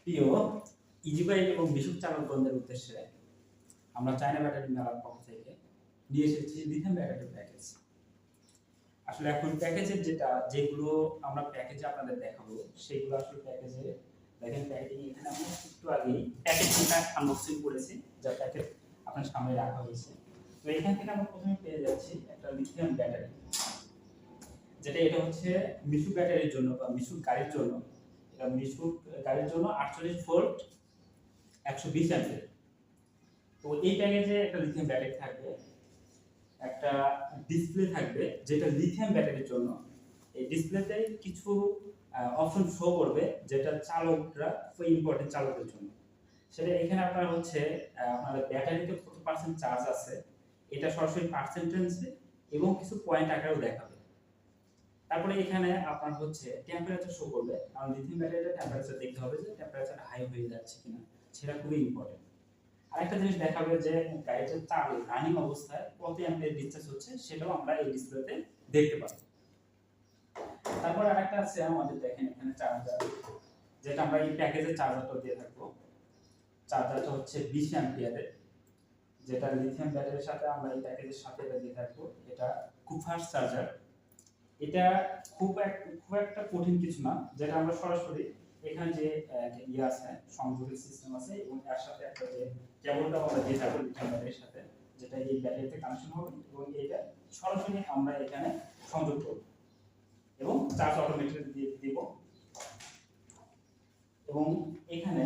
প্রিয় ইজিবাইক এবং বিশুদ্ধ চালক বন্ধের উদ্দেশ্যে আমরা চায়না ব্যাটারি মেলার পক্ষ থেকে নিয়ে এসেছি লিথিয়াম ব্যাটারি প্যাকেজ। আসলে এখন প্যাকেজের যেগুলো আমরা প্যাকেজে আপনাদের দেখাবো সেগুলো আসলে প্যাকেজে দেখেন প্যাকেজিং এখানে আমরা একটু আগেই প্যাকেজিংটা আনবক্সিং করেছি, যা প্যাকেজ আপনার সামনে রাখা হয়েছে। তো এখান থেকে আমরা প্রথমে পেয়ে যাচ্ছি একটা লিথিয়াম ব্যাটারি, যেটা এটা হচ্ছে মিশুক ব্যাটারির জন্য বা মিশুক গাড়ির জন্য। এটা মিশুক গাড়ির জন্য 48 ভোল্ট 120 অ্যাম্পিয়ার। তো এই প্যাকেজে একটা লিথিয়াম ব্যাটারি থাকবে, একটা ডিসপ্লে থাকবে যেটা লিথিয়াম ব্যাটারির জন্য। এই ডিসপ্লেতে কিছু অপশন শো করবে যেটা চালকরা খুব ইম্পর্টেন্ট চালকদের জন্য। সেটা এখানে আপনার হচ্ছে আপনার ব্যাটারিতে কত পার্সেন্ট চার্জ আছে এটা সরাসরি পার্সেন্টেজে এবং কিছু পয়েন্ট আকারেও দেখাবে। তারপরে এখানে আপনার হচ্ছে টেম্পারেচার শো করবে, কারণ লিথিয়াম ব্যাটারিতে টেম্পারেচার দেখতে হবে যে টেম্পারেচার হাই হয়ে যাচ্ছে কিনা, সেটা খুবই ইম্পর্টেন্ট। আরেকটা জিনিস দেখাবে যে গাড়িটা চালু রানিং অবস্থায় কত অ্যাম্পিয়ার ডিসচার্জ হচ্ছে, সেটাও আমরা এই ডিসপ্লেতে দেখতে পাবো। তারপর আরেকটা আছে আমাদের, দেখেন এখানে চার্জার, যেটা আমরা এই প্যাকেজে চার্জারটা দিয়ে থাকবো। চার্জারটা হচ্ছে 20 অ্যাম্পিয়ারের, যেটা লিথিয়াম ব্যাটারির সাথে আমরা এই প্যাকেজের সাথে এটা দিয়ে থাকবো। এটা খুব ফাস্ট চার্জার। এটা খুব একটা কঠিন কিছু না, যেটা আমরা সরাসরি এখানে যে আছে সংযোগের সিস্টেম আছে এবং এর সাথে একটা যে কেবলটা আমরা দিয়ে থাকবো লিথিয়াম ব্যাটারির সাথে, যেটা এই ব্যাটারিতে কানেকশন হবে এবং এটা সরাসরি আমরা এখানে সংযোগ করব এবং চার্জ অটোমেটিক দিয়ে দিব। এবং এখানে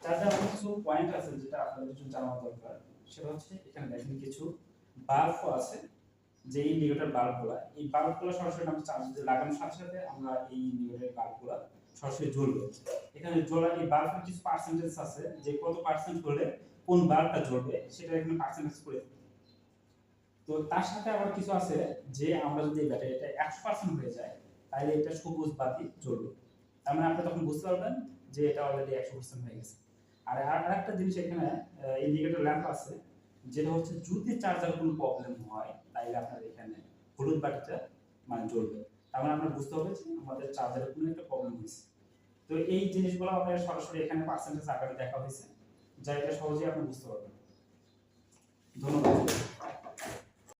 চার্জার কিছু পয়েন্ট আছে যেটা আপনাদের কিছু জানা দরকার, সেটা হচ্ছে এখানে দেখেন কিছু বাল্ব আছে, যে ইন্ডিকেটর বাল্বগুলো, এই বাল্বগুলো সরাসরি আমরা চার্জে লাগানোর সাথে সাথে আমরা এই ইন্ডিকেটর বাল্বগুলো সরাসরি জ্বলবে। এখানে জ্বলা এই বাল্বের কিছু পার্সেন্টেজ আছে, যে কত পার্সেন্ট হলে কোন বাল্বটা জ্বলবে সেটা এখানে পার্সেন্টেজ করে। তো তার সাথে আবার কিছু আছে যে আমরা যদি ব্যাটারিটা 100% হয়ে যায় তাহলে এটা সবুজ বাতি জ্বলবে, তার মানে আপনি তখন বুঝতে পারবেন যে এটা অলরেডি 100% হয়ে গেছে। আর আরেকটা জিনিস এখানে ইন্ডিকেটর ল্যাম্প আছে, যেটা হচ্ছে যদি চার্জার কোনো প্রবলেম হয় তাহলে আপনার এখানে হলুদ বাতিটা মানে জ্বলবে, তার মানে আপনার বুঝতে হবে যে আমাদের চার্জারের কোনো একটা প্রবলেম হয়েছে। তো এই জিনিসগুলো আপনার সরাসরি এখানে পার্সেন্টেজ আকারে দেখা হয়েছে, যা এটা সহজেই আপনি বুঝতে পারবেন। ধন্যবাদ।